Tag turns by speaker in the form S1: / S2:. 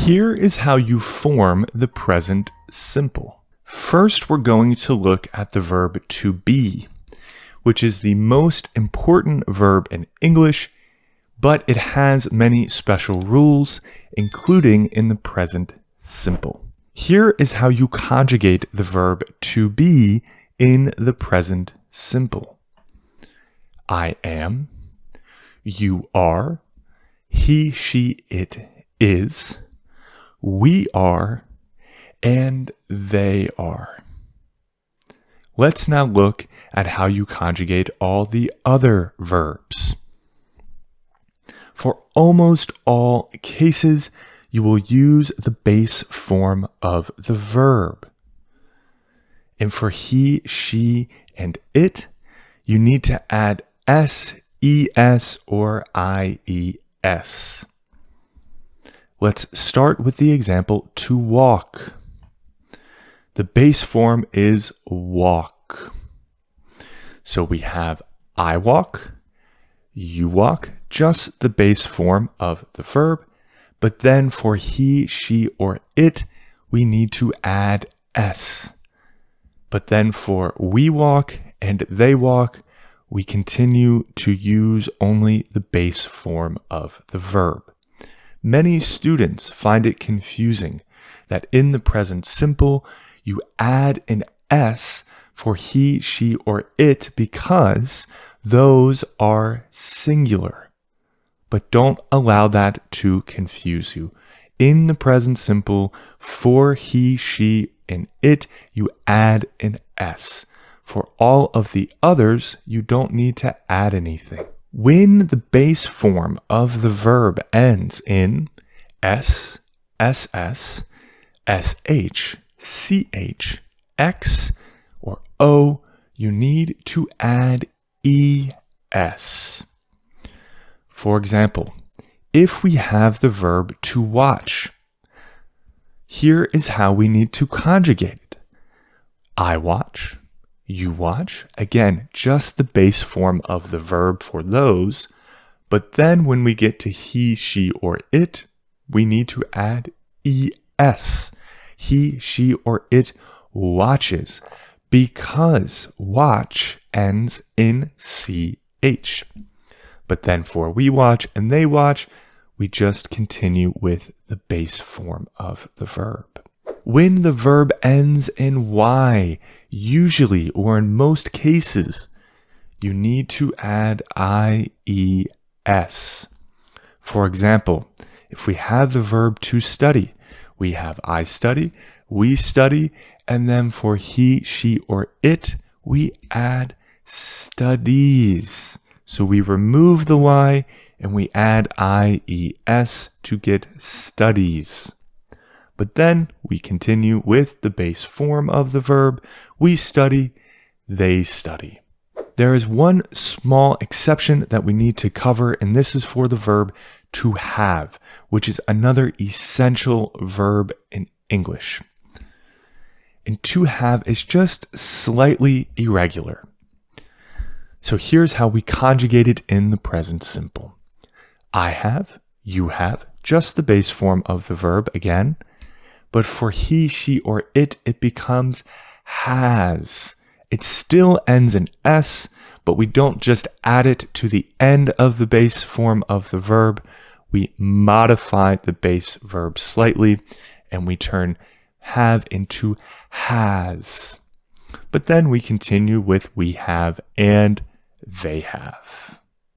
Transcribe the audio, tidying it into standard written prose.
S1: Here is how you form the present simple. First, we're going to look at the verb to be, which is the most important verb in English, but it has many special rules, including in the present simple. Here is how you conjugate the verb to be in the present simple. I am, you are, he, she, it is, we are, and they are. Let's now look at how you conjugate all the other verbs. For almost all cases, you will use the base form of the verb. And for he, she, and it, you need to add s, es, or ies. Let's start with the example to walk. The base form is walk. So we have I walk, you walk, just the base form of the verb, but then for he, she, or it, we need to add s. But then for we walk and they walk, we continue to use only the base form of the verb. Many students find it confusing that in the present simple, you add an s for he, she, or it because those are singular. But don't allow that to confuse you. In the present simple, for he, she, and it, you add an s. For all of the others, you don't need to add anything. When the base form of the verb ends in s, ss, sh, ch, x, or o, you need to add es. For example, if we have the verb to watch, here is how we need to conjugate it. I watch, you watch, again, just the base form of the verb for those, but then when we get to he, she, or it, we need to add es. He, she, or it watches, because watch ends in ch. But then for we watch and they watch, we just continue with the base form of the verb. When the verb ends in y, usually or in most cases, you need to add ies. For example, if we have the verb to study, we have I study, we study, and then for he, she, or it, we add studies. So we remove the y and we add ies to get studies. But then we continue with the base form of the verb. We study, they study. There is one small exception that we need to cover, and this is for the verb to have, which is another essential verb in English. And to have is just slightly irregular. So here's how we conjugate it in the present simple. I have, you have, just the base form of the verb again. But for he, she, or it, it becomes has. It still ends in s, but we don't just add it to the end of the base form of the verb. We modify the base verb slightly, and we turn have into has. But then we continue with we have and they have.